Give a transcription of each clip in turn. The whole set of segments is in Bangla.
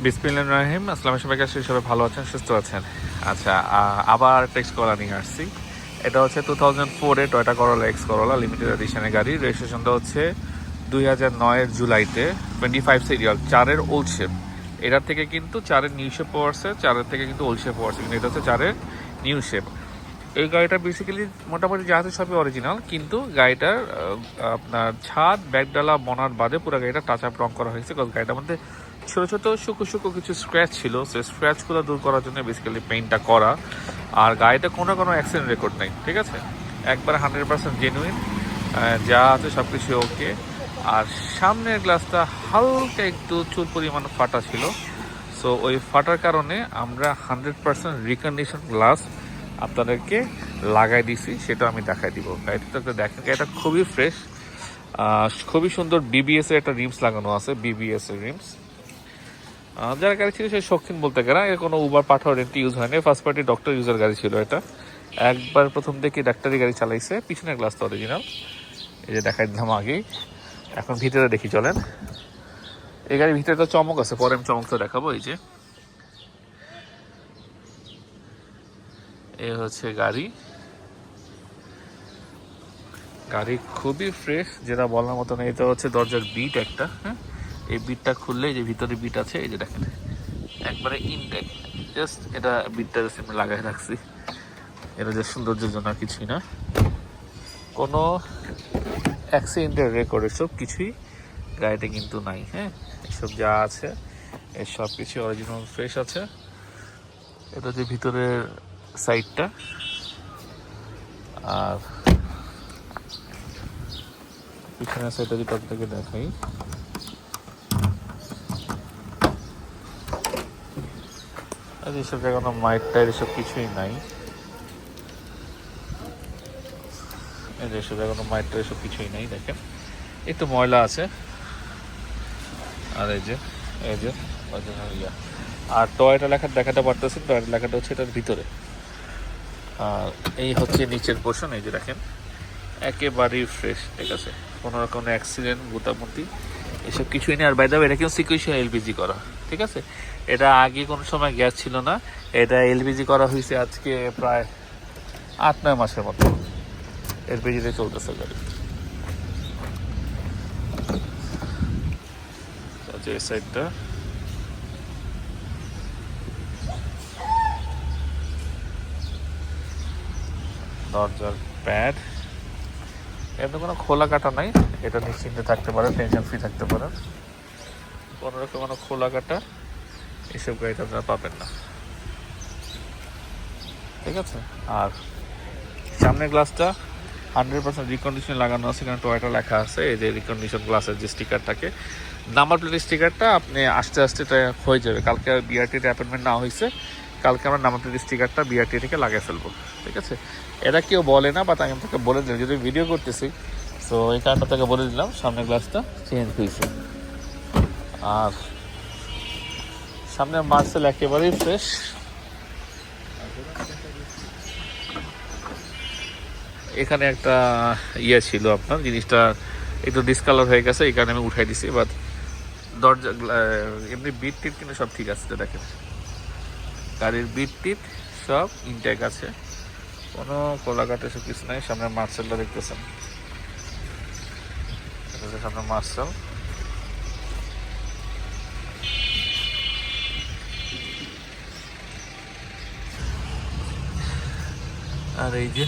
বিসমিল্লাহির রহিম। আসসালামু সবাইকে, আশা করি সবাই ভালো আছেন, সুস্থ আছেন। আচ্ছা, আবার টেক্সট করা নিয়ে আসছি। এটা হচ্ছে 2004-এ Toyota Corolla X Corolla limited এডিশনের গাড়ি। রেজিস্ট্রেশনটা হচ্ছে 2009-এর জুলাইতে, 25 সিরিয়াল, 4-এর ওল্ড শেপ। এটার থেকে কিন্তু 4-এর নিউ শেপ পড়ছে, 4-এর থেকে কিন্তু ওল্ড শেপ পড়ছে, কিন্তু এটা হচ্ছে 4-এর নিউ শেপ। এই গাড়িটা বেসিক্যালি মোটামুটি যা আছে সবই অরিজিনাল, কিন্তু গাড়িটার আপনার ছাদ, ব্যাকডালা, বনার বাদে পুরো গাড়িটা টাচ আপ রং করা হয়েছে। কারণ গাড়িটার মধ্যে ছোটো ছোটো শুকো কিছু স্ক্র্যাচ ছিল, সেই স্ক্র্যাচগুলো দূর করার জন্য বেসিক্যালি পেইন্টটা করা। আর গাড়িতে কোনো অ্যাক্সিডেন্ট রেকর্ড নেই, ঠিক আছে, একবার 100% জেনুইন, যা আছে সব কিছু ওকে। আর সামনের গ্লাসটা হালকা একটু চুল পরিমাণ ফাটা ছিল, সো ওই ফাটার কারণে আমরা 100% রিকন্ডিশন গ্লাস আপনাদেরকে লাগাই দিছি, সেটা আমি দেখাই দিব। গাড়িটা দেখেন, গাড়িটা খুবই ফ্রেশ, খুবই সুন্দর। বিবিএস এর একটা রিমস লাগানো আছে, বিবিএস এর রিমস। যারা গাড়ি ছিল সেই শৌখিন বলতে গেলে, এর কোনো উবার পাঠাও রেন্ট ইউজ হয়নি, ফার্স্ট পার্টি ডক্টর ইউজার গাড়ি ছিল এটা। একবার প্রথম থেকে ডাক্তারি গাড়ি চালাইছে, পিছনের গ্লাস তো অরিজিনাল, এই যে দেখাই দিলাম আগেই। এখন ভিতরে দেখি চলেন। এই গাড়ির ভিতরে তো চমক আছে, পরে আমি চমকটা দেখাবো। এই যে এই হচ্ছে গাড়ি খুবই ফ্রেশ, যেটা বলার মতো না। এটা হচ্ছে দরজার বিট একটা, হ্যাঁ, এই বিটটা খুললে যে ভিতরে বিট আছে, এই যে দেখেন একবারে ইনটেক। জাস্ট এটা বিটটা আমি লাগাই রাখছি, এটা যে সৌন্দর্যের জন্য, কিছুই না। কোনো অ্যাক্সিডেন্টের রেকর্ড এসব কিছুই গাড়িতে কিন্তু নাই। হ্যাঁ, এসব যা আছে এই সব কিছু অরিজিনাল ফ্রেশ আছে। এটা যে ভিতরের সাইডটা, আর পিছনের সাইডটা যদি আপনাকে দেখাই, আর এসব জায়গায় কোনো মাইট টাইট এসব কিছুই নাই। এসব জায়গায় কোনো মাইট টাইট এসব কিছুই নাই, দেখেন একটু ময়লা আছে। আর এই যে ইয়া, আর টয়টা লেখা দেখাতে পারতেছেন, টয়টা লেখাটা হচ্ছে এটার ভিতরে। আর এই হচ্ছে নিচের পোর্শন, এই যে দেখেন একেবারেই ফ্রেশ, ঠিক আছে, কোনো রকম অ্যাক্সিডেন্ট, গুতামুতি এসব কিছুই নেই। আর বাই দ্য ওয়ে, এটা কিন্তু সিকুয়েন্সিয়াল এলপিজি করা, ঠিক আছে। এটা আগে কোনো সময় গ্যাস ছিল না, এটা এলপিজি করা হয়েছে আজকে প্রায় 8-9 মাসের মতো এলপিজিতে চলতেছে গাড়ি। যে সাইডটা, দরজার প্যাড, এমনি কোনো খোলা কাটা নাই, এটা নিশ্চিন্তে থাকতে পারেন, টেনশন ফ্রি থাকতে পারেন। কোনো রকম কোনো খোলা কাটা এসব গাড়িতে আপনারা পাবেন না, ঠিক আছে। আর সামনের গ্লাসটা 100% রিকন্ডিশন লাগানো আছে, কারণ টয়োটা লেখা আছে। এই যে রিকন্ডিশন গ্লাসের যে স্টিকার থাকে, নাম্বার প্লেটের স্টিকারটা আপনি আস্তে আস্তে এটা হয়ে যাবে। কালকে বিআরটিতে অ্যাপয়েন্টমেন্ট নেওয়া হয়েছে, কালকে আমরা নাম্বার প্লেটের স্টিকারটা বিআরটি থেকে লাগিয়ে ফেলবো, ঠিক আছে। এটা কেউ বলে না, বাট আমি আপনাকে বলে দিলাম, যদি ভিডিও করতেছি, সো এই কারণটা তাকে বলে দিলাম সামনের গ্লাসটা চেঞ্জ হয়েছে। আর সামনে মার্সেল একেবারেই ফ্রেশ। এখানে একটা ইয়ে ছিল, আপনার জিনিসটা একটু ডিসকালার হয়ে গেছে, এই কারণে আমি উঠাই দিছি। বাট দরজা এমনি বিট টিট কিন্তু সব ঠিক আছে, দেখেন গাড়ির বিট টিট সব ইনটেক আছে, কোনো কোলাঘাটে সব কিছু নাই। সামনে মার্সেলটা দেখতেছেন, সামনে মার্সেল। আর এই যে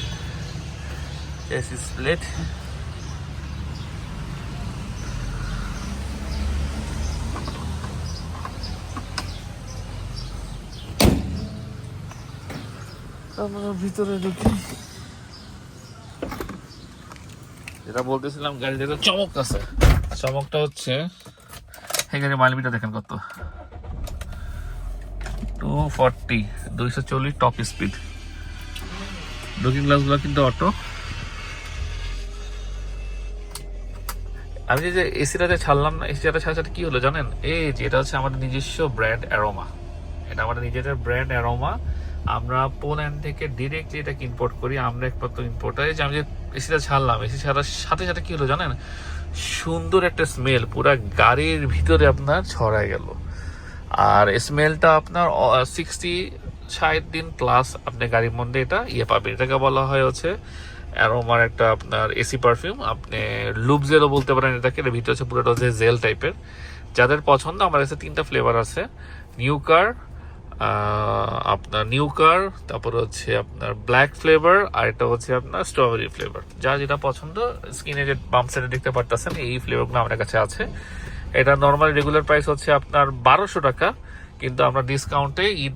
চেসিস প্লেট, আমরা ভিতরে ঢুকি। যেটা বলতেছিলাম, গাড়িতে একটা চমক আছে। চমকটা হচ্ছে এই গাড়ির মাইলেজটা দেখেন কত, 240 টপ স্পিড। লুকিং গ্লাসগুলো কিন্তু অটো। আমি যে এসিটা ছাড়লাম না, এসিটা ছাড়ার সাথে কি হলো জানেন, এই যে এটা হচ্ছে আমাদের নিজস্ব ব্র্যান্ড অ্যারোমা, এটা আমাদের নিজেদের ব্র্যান্ড অ্যারোমা। আমরা পোল্যান্ড থেকে ডিরেক্টলি এটাকে ইম্পোর্ট করি, আমরা একমাত্র ইম্পোর্টার। যে আমি যে এসিটা ছাড়লাম, এসি ছাড়ার সাথে সাথে কি হলো জানেন, সুন্দর একটা স্মেল পুরা গাড়ির ভিতরে আপনার ছড়ায় গেল। আর স্মেলটা আপনার 60 দিন প্লাস আপনি গাড়ির মধ্যে এটা পাবেন। এটাকে বলা হয় হচ্ছে অ্যারোমার একটা আপনার এসি পারফিউম, আপনি লুপ জেলও বলতে পারেন এটাকে। এর ভিতরে হচ্ছে পুরোটা হচ্ছে জেল টাইপের। যাদের পছন্দ, আমার কাছে 3টা ফ্লেভার আছে, নিউ কার, আপনার নিউ কার, তারপরে হচ্ছে আপনার ব্ল্যাক ফ্লেভার, আর এটা হচ্ছে আপনার স্ট্রবেরি ফ্লেভার। যা যেটা পছন্দ, স্ক্রিনে যে বাম সাইডে দেখতে পারতেছেন এই ফ্লেভারগুলো আমার কাছে আছে। এটা নর্মাল রেগুলার প্রাইস হচ্ছে আপনার 1200 টাকা, কিন্তু আমরা ডিসকাউন্টে ঈদ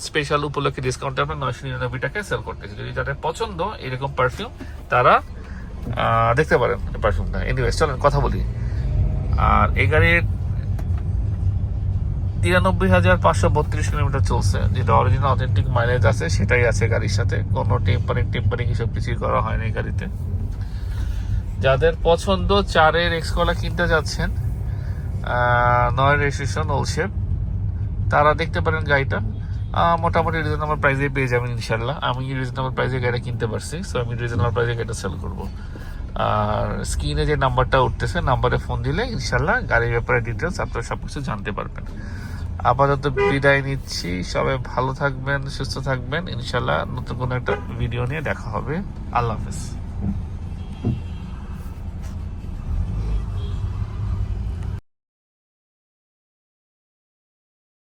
স্পেশাল উপলক্ষে ডিসকাউন্টে আমরা 999 টাকায় সেল করতেছি। যদি যাদের পছন্দ এরকম পারফিউম, তারা দেখতে পারেন পারফিউমটা। এনিওয়েজ চলেন কথা বলি। আর এই গাড়ির 93,532 কিলোমিটার চলছে, যেটা অরিজিনাল অথেন্টিক মাইলেজ আছে সেটাই আছে গাড়ির সাথে। কোনো টেম্পারিং হিসেব কিছুই করা হয়নি এই গাড়িতে। যাদের পছন্দ 4-এর এক্স কলা কিনতে যাচ্ছেন, 9 রেজিস্ট্রেশন ওল শেপ, তারা দেখতে পারেন গাড়িটা। মোটামুটি রিজনেবল প্রাইসে পেয়ে যাবেন ইনশাল্লাহ। আমি রিজনেবল প্রাইসে গাড়িটা কিনতে পারছি, সো আমি রিজনেবল প্রাইসে গাড়িটা সেল করবো। আর স্ক্রিনে যে নাম্বারটা উঠতেছে, নাম্বারে ফোন দিলে ইনশাল্লাহ গাড়ির ব্যাপারে ডিটেলস আপনারা সবকিছু জানতে পারবেন। আপাতত বিদায় নিচ্ছি, সবাই ভালো থাকবেন, সুস্থ থাকবেন। ইনশাল্লাহ নতুন কোনো একটা ভিডিও নিয়ে দেখা হবে। আল্লাহ হাফেজ।